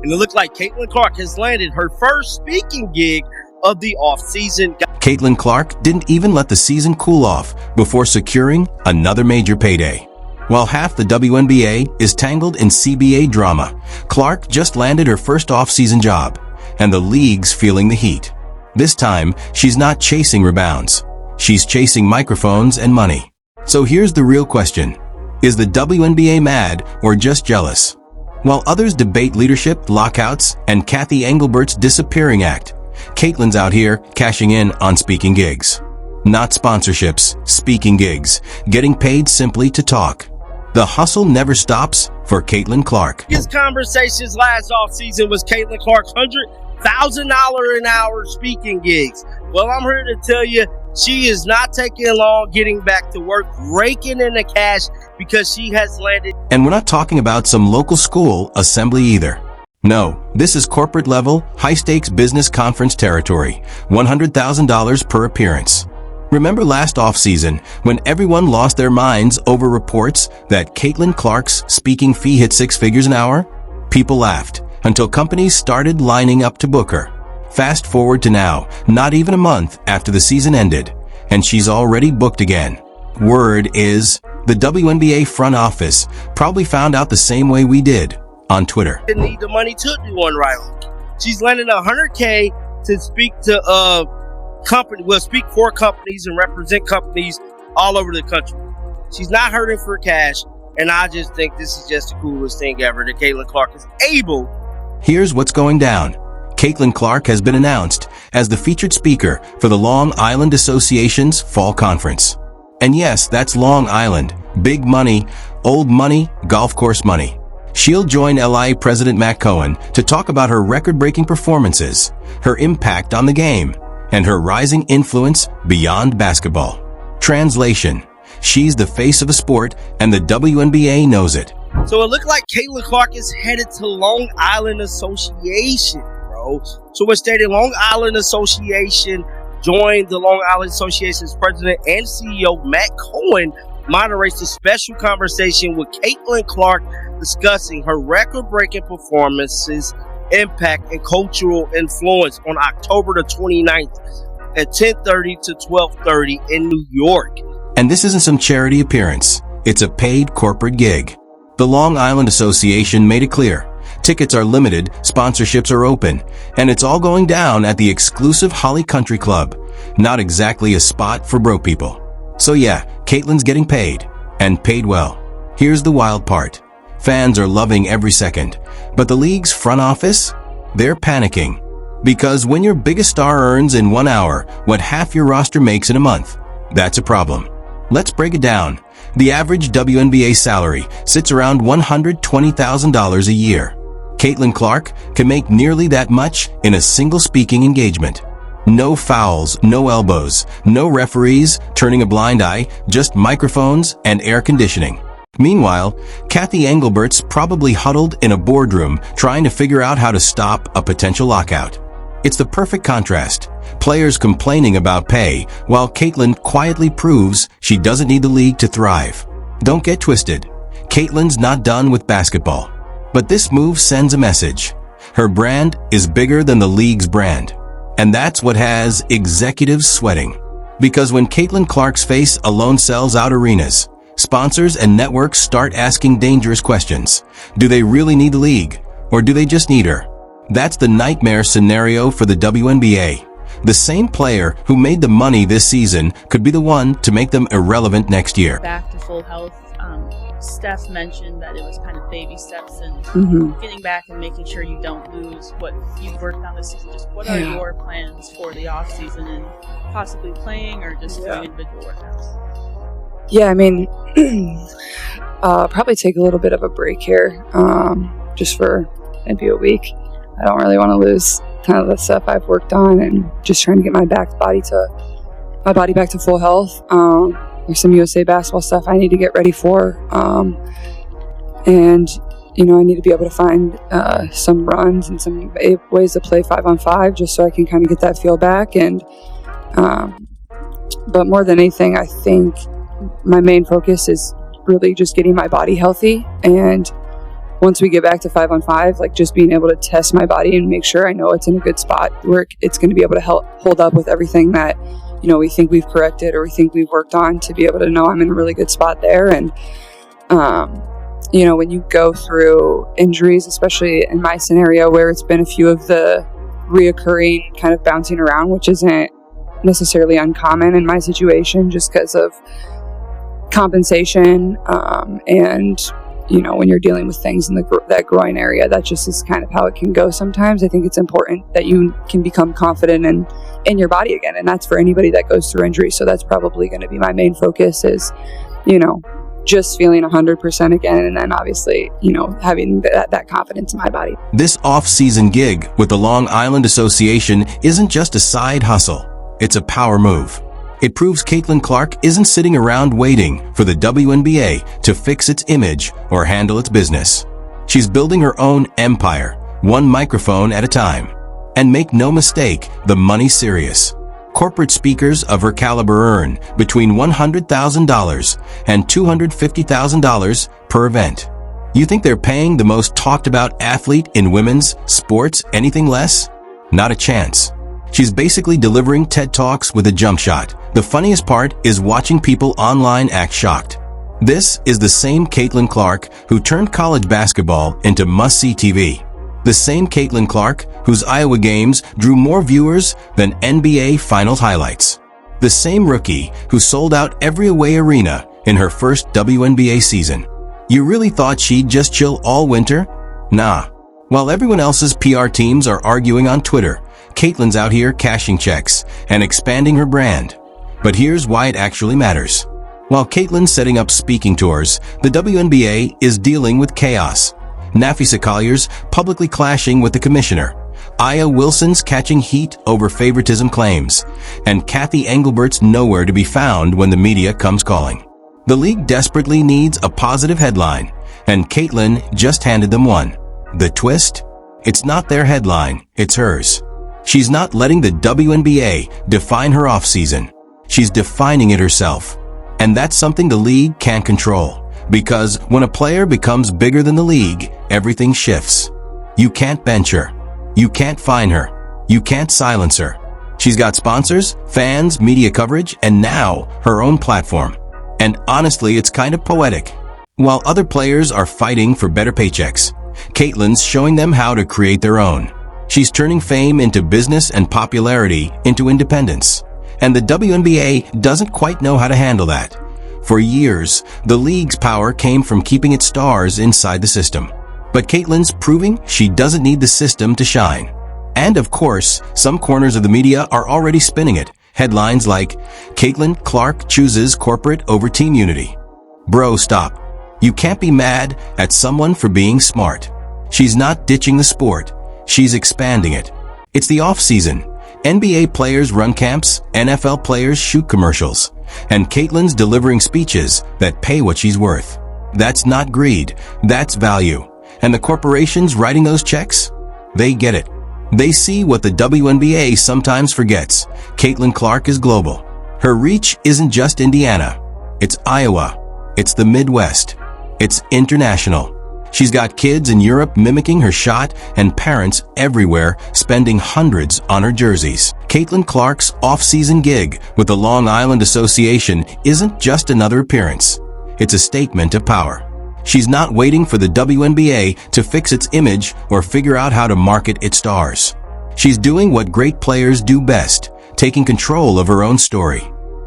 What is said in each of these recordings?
and it looked like Caitlin Clark has landed her first speaking gig of the offseason. Caitlin Clark didn't even let the season cool off before securing another major payday. While half the WNBA is tangled in CBA drama, Clark just landed her first off-season job, and the league's feeling the heat. This time, she's not chasing rebounds. She's chasing microphones and money. So here's the real question. Is the WNBA mad or just jealous? While others debate leadership, lockouts, and Kathy Engelbert's disappearing act, Caitlin's out here cashing in on speaking gigs. Not sponsorships, speaking gigs, getting paid simply to talk. The hustle never stops for Caitlin Clark. His conversations last offseason was Caitlin Clark's $100,000 an hour speaking gigs. Well, I'm here to tell you, she is not taking long getting back to work, raking in the cash because she has landed. And we're not talking about some local school assembly either. No, this is corporate level, high-stakes business conference territory, $100,000 per appearance. Remember last offseason when everyone lost their minds over reports that Caitlin Clark's speaking fee hit 6 figures an hour? People laughed until companies started lining up to book her. Fast forward to now, not even a month after the season ended, and she's already booked again. Word is, the WNBA front office probably found out the same way we did on Twitter. Didn't need the money to do one right. She's landing $100K to speak to speak for companies and represent companies all over the country. She's not hurting for cash, and I just think this is just the coolest thing ever that Caitlin Clark is able. Here's what's going down. Caitlin Clark has been announced as the featured speaker for the Long Island Association's Fall Conference. And yes, that's Long Island. Big money, old money, golf course money. She'll join LIA President Matt Cohen to talk about her record-breaking performances, her impact on the game, and her rising influence beyond basketball. Translation: she's the face of a sport, and the WNBA knows it. So it looked like Caitlin Clark is headed to Long Island Association, bro. So it stated Long Island Association joined the Long Island Association's president and CEO, Matt Cohen, moderates a special conversation with Caitlin Clark discussing her record-breaking performances, impact, and cultural influence on October the 29th at 10:30 to 12:30 in New York. And this isn't some charity appearance. It's a paid corporate gig. The Long Island Association made it clear. Tickets are limited, sponsorships are open, and it's all going down at the exclusive Holly Country Club. Not exactly a spot for broke people. So yeah, Caitlin's getting paid, and paid well. Here's the wild part. Fans are loving every second, but the league's front office? They're panicking. Because when your biggest star earns in 1 hour what half your roster makes in a month, that's a problem. Let's break it down. The average WNBA salary sits around $120,000 a year. Caitlin Clark can make nearly that much in a single speaking engagement. No fouls, no elbows, no referees turning a blind eye, just microphones and air conditioning. Meanwhile, Kathy Engelbert's probably huddled in a boardroom trying to figure out how to stop a potential lockout. It's the perfect contrast. Players complaining about pay, while Caitlin quietly proves she doesn't need the league to thrive. Don't get twisted. Caitlin's not done with basketball. But this move sends a message. Her brand is bigger than the league's brand. And that's what has executives sweating. Because when Caitlin Clark's face alone sells out arenas, sponsors and networks start asking dangerous questions. Do they really need the league? Or do they just need her? That's the nightmare scenario for the WNBA. The same player who made the money this season could be the one to make them irrelevant next year. Back to full health. Steph mentioned that it was kind of baby steps and getting back and making sure you don't lose what you've worked on this season. Just what are your plans for the off season and possibly playing or just doing individual workouts? Yeah, I mean, probably take a little bit of a break here, just for maybe a week. I don't really want to lose kind of the stuff I've worked on, and just trying to get my body back to full health. There's some USA basketball stuff I need to get ready for, and I need to be able to find some runs and some ways to play 5-on-5, just so I can kind of get that feel back. And but more than anything, I think my main focus is really just getting my body healthy and once we get back to 5-on-5, like just being able to test my body and make sure I know it's in a good spot where it's going to be able to hold up with everything that, we think we've corrected or we think we've worked on, to be able to know I'm in a really good spot there. And, when you go through injuries, especially in my scenario where it's been a few of the reoccurring kind of bouncing around, which isn't necessarily uncommon in my situation just because of compensation, and when you're dealing with things in that groin area, that just is kind of how it can go sometimes. I think it's important that you can become confident in your body again, and that's for anybody that goes through injury. So that's probably going to be my main focus is, just feeling 100% again, and then obviously, having that confidence in my body. This off-season gig with the Long Island Association isn't just a side hustle. It's a power move. It proves Caitlin Clark isn't sitting around waiting for the WNBA to fix its image or handle its business. She's building her own empire, one microphone at a time. And make no mistake, the money's serious. Corporate speakers of her caliber earn between $100,000 and $250,000 per event. You think they're paying the most talked about athlete in women's sports anything less? Not a chance. She's basically delivering TED Talks with a jump shot. The funniest part is watching people online act shocked. This is the same Caitlin Clark who turned college basketball into must-see TV. The same Caitlin Clark whose Iowa games drew more viewers than NBA Finals highlights. The same rookie who sold out every away arena in her first WNBA season. You really thought she'd just chill all winter? Nah. While everyone else's PR teams are arguing on Twitter, Caitlin's out here cashing checks and expanding her brand. But here's why it actually matters. While Caitlin's setting up speaking tours, the WNBA is dealing with chaos. Nafisa Collier's publicly clashing with the commissioner. Aya Wilson's catching heat over favoritism claims. And Kathy Engelbert's nowhere to be found when the media comes calling. The league desperately needs a positive headline, and Caitlin just handed them one. The twist? It's not their headline, it's hers. She's not letting the WNBA define her offseason. She's defining it herself. And that's something the league can't control. Because when a player becomes bigger than the league, everything shifts. You can't bench her. You can't fine her. You can't silence her. She's got sponsors, fans, media coverage, and now her own platform. And honestly, it's kind of poetic. While other players are fighting for better paychecks, Caitlin's showing them how to create their own. She's turning fame into business and popularity into independence. And the WNBA doesn't quite know how to handle that. For years, the league's power came from keeping its stars inside the system. But Caitlin's proving she doesn't need the system to shine. And of course, some corners of the media are already spinning it. Headlines like, Caitlin Clark chooses corporate over team unity. Bro, stop. You can't be mad at someone for being smart. She's not ditching the sport. She's expanding it. It's the off-season. NBA players run camps, NFL players shoot commercials, and Caitlin's delivering speeches that pay what she's worth. That's not greed, that's value. And the corporations writing those checks? They get it. They see what the WNBA sometimes forgets. Caitlin Clark is global. Her reach isn't just Indiana. It's Iowa. It's the Midwest. It's international. She's got kids in Europe mimicking her shot and parents everywhere spending hundreds on her jerseys. Caitlin Clark's off-season gig with the Long Island Association isn't just another appearance. It's a statement of power. She's not waiting for the WNBA to fix its image or figure out how to market its stars. She's doing what great players do best, taking control of her own story.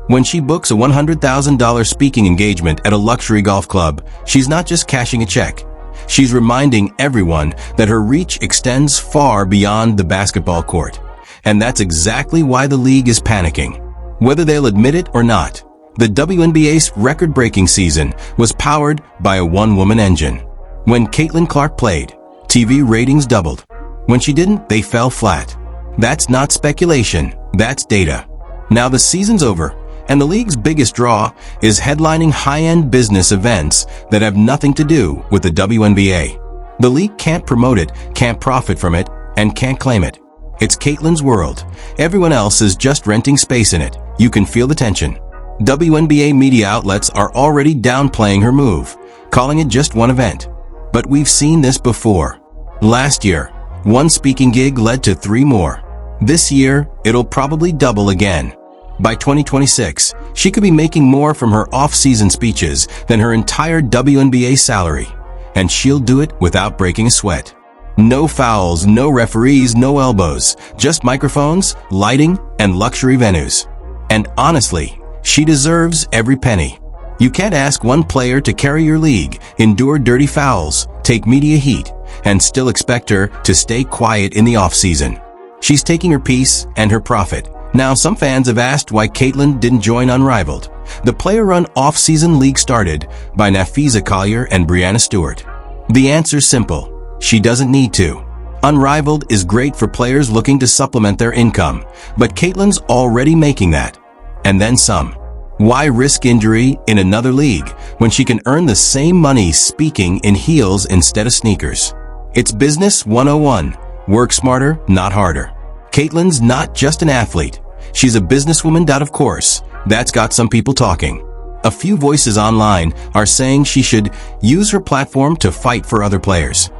When she books a $100,000 speaking engagement at a luxury golf club, she's not just cashing a check. She's reminding everyone that her reach extends far beyond the basketball court. And that's exactly why the league is panicking. Whether they'll admit it or not, the WNBA's record-breaking season was powered by a one-woman engine. When Caitlin Clark played, TV ratings doubled. When she didn't, they fell flat. That's not speculation, that's data. Now the season's over, and the league's biggest draw is headlining high-end business events that have nothing to do with the WNBA. The league can't promote it, can't profit from it, and can't claim it. It's Caitlin's world. Everyone else is just renting space in it. You can feel the tension. WNBA media outlets are already downplaying her move, calling it just one event. But we've seen this before. Last year, one speaking gig led to 3 more. This year, it'll probably double again. By 2026, she could be making more from her off-season speeches than her entire WNBA salary. And she'll do it without breaking a sweat. No fouls, no referees, no elbows, just microphones, lighting, and luxury venues. And honestly, she deserves every penny. You can't ask one player to carry your league, endure dirty fouls, take media heat, and still expect her to stay quiet in the off-season. She's taking her piece and her profit. Now, some fans have asked why Caitlin didn't join Unrivaled, the player-run off-season league started by Nafisa Collier and Brianna Stewart. The answer's simple. She doesn't need to. Unrivaled is great for players looking to supplement their income, but Caitlin's already making that. And then some. Why risk injury in another league when she can earn the same money speaking in heels instead of sneakers? It's business 101. Work smarter, not harder. Caitlin's not just an athlete. She's a businesswoman, of course. That's got some people talking. A few voices online are saying she should use her platform to fight for other players.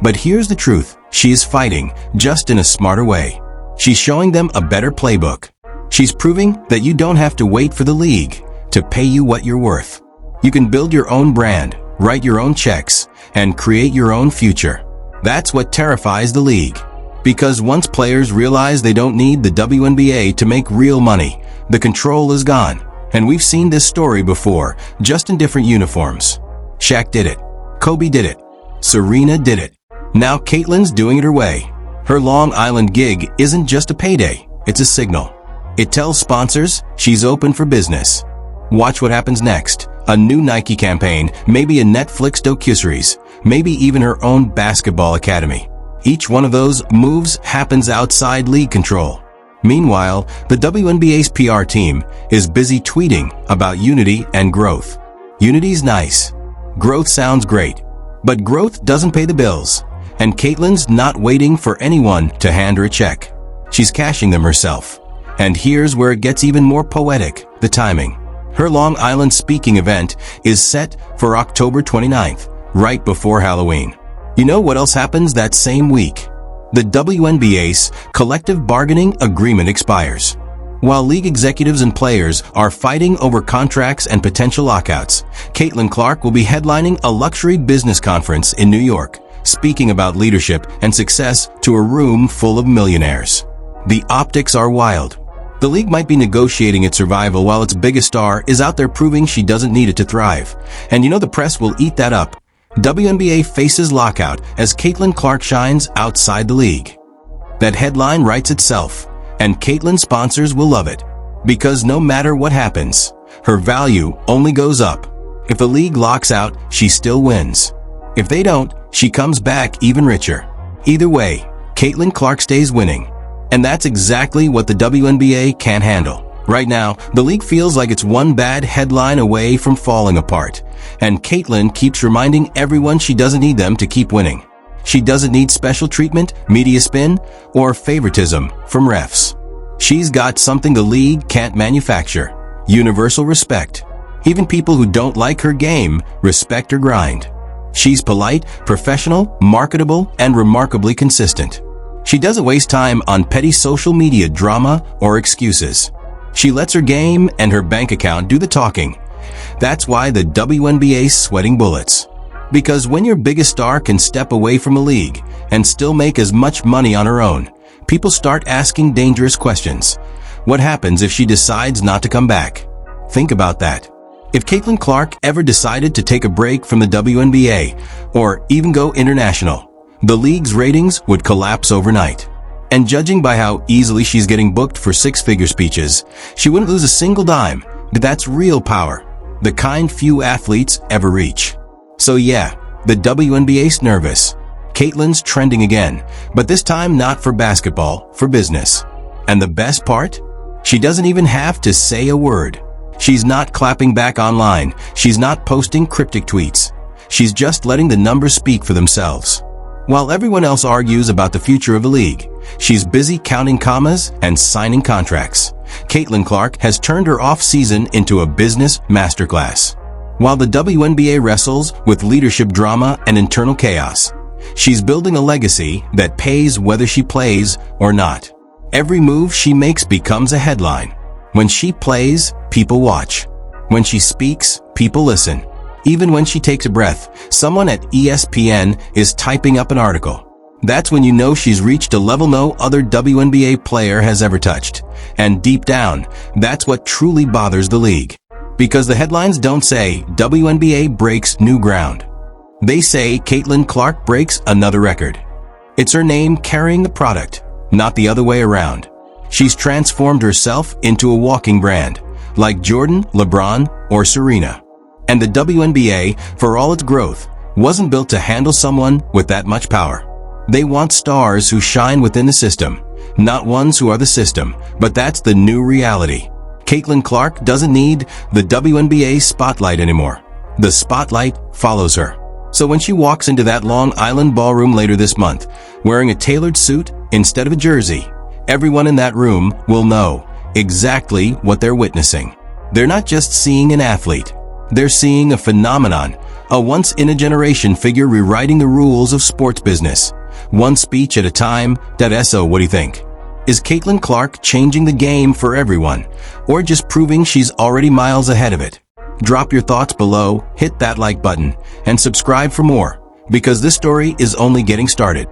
But here's the truth. She is fighting, just in a smarter way. She's showing them a better playbook. She's proving that you don't have to wait for the league to pay you what you're worth. You can build your own brand, write your own checks, and create your own future. That's what terrifies the league. Because once players realize they don't need the WNBA to make real money, the control is gone. And we've seen this story before, just in different uniforms. Shaq did it. Kobe did it. Serena did it. Now Caitlin's doing it her way. Her Long Island gig isn't just a payday, it's a signal. It tells sponsors she's open for business. Watch what happens next. A new Nike campaign, maybe a Netflix docuseries, maybe even her own basketball academy. Each one of those moves happens outside league control. Meanwhile, the WNBA's PR team is busy tweeting about unity and growth. Unity's nice. Growth sounds great. But growth doesn't pay the bills. And Caitlin's not waiting for anyone to hand her a check. She's cashing them herself. And here's where it gets even more poetic, the timing. Her Long Island speaking event is set for October 29th, right before Halloween. You know what else happens that same week? The WNBA's collective bargaining agreement expires. While league executives and players are fighting over contracts and potential lockouts, Caitlin Clark will be headlining a luxury business conference in New York, speaking about leadership and success to a room full of millionaires. The optics are wild. The league might be negotiating its survival while its biggest star is out there proving she doesn't need it to thrive. And you know the press will eat that up. WNBA faces lockout as Caitlin Clark shines outside the league. That headline writes itself, and Caitlin sponsors will love it. Because no matter what happens, her value only goes up. If the league locks out, she still wins. If they don't, she comes back even richer. Either way, Caitlin Clark stays winning. And that's exactly what the WNBA can't handle. Right now, the league feels like it's one bad headline away from falling apart. And Caitlin keeps reminding everyone she doesn't need them to keep winning. She doesn't need special treatment, media spin, or favoritism from refs. She's got something the league can't manufacture. Universal respect. Even people who don't like her game respect her grind. She's polite, professional, marketable, and remarkably consistent. She doesn't waste time on petty social media drama or excuses. She lets her game and her bank account do the talking. That's why the WNBA's sweating bullets. Because when your biggest star can step away from a league and still make as much money on her own, people start asking dangerous questions. What happens if she decides not to come back? Think about that. If Caitlin Clark ever decided to take a break from the WNBA or even go international, the league's ratings would collapse overnight. And judging by how easily she's getting booked for six-figure speeches, she wouldn't lose a single dime. But that's real power, the kind few athletes ever reach. So yeah, the WNBA's nervous. Caitlin's trending again, but this time not for basketball, for business. And the best part? She doesn't even have to say a word. She's not clapping back online. She's not posting cryptic tweets. She's just letting the numbers speak for themselves. While everyone else argues about the future of the league, she's busy counting commas and signing contracts. Caitlin Clark has turned her off-season into a business masterclass. While the WNBA wrestles with leadership drama and internal chaos, she's building a legacy that pays whether she plays or not. Every move she makes becomes a headline. When she plays, people watch. When she speaks, people listen. Even when she takes a breath, someone at ESPN is typing up an article. That's when you know she's reached a level no other WNBA player has ever touched. And deep down, that's what truly bothers the league. Because the headlines don't say WNBA breaks new ground. They say Caitlin Clark breaks another record. It's her name carrying the product, not the other way around. She's transformed herself into a walking brand, like Jordan, LeBron, or Serena. And the WNBA, for all its growth, wasn't built to handle someone with that much power. They want stars who shine within the system, not ones who are the system, but that's the new reality. Caitlin Clark doesn't need the WNBA spotlight anymore. The spotlight follows her. So when she walks into that Long Island ballroom later this month, wearing a tailored suit instead of a jersey, everyone in that room will know exactly what they're witnessing. They're not just seeing an athlete. They're seeing a phenomenon, a once-in-a-generation figure rewriting the rules of sports business. One speech at a time. So what do you think? Is Caitlin Clark changing the game for everyone, or just proving she's already miles ahead of it? Drop your thoughts below, hit that like button, and subscribe for more, because this story is only getting started.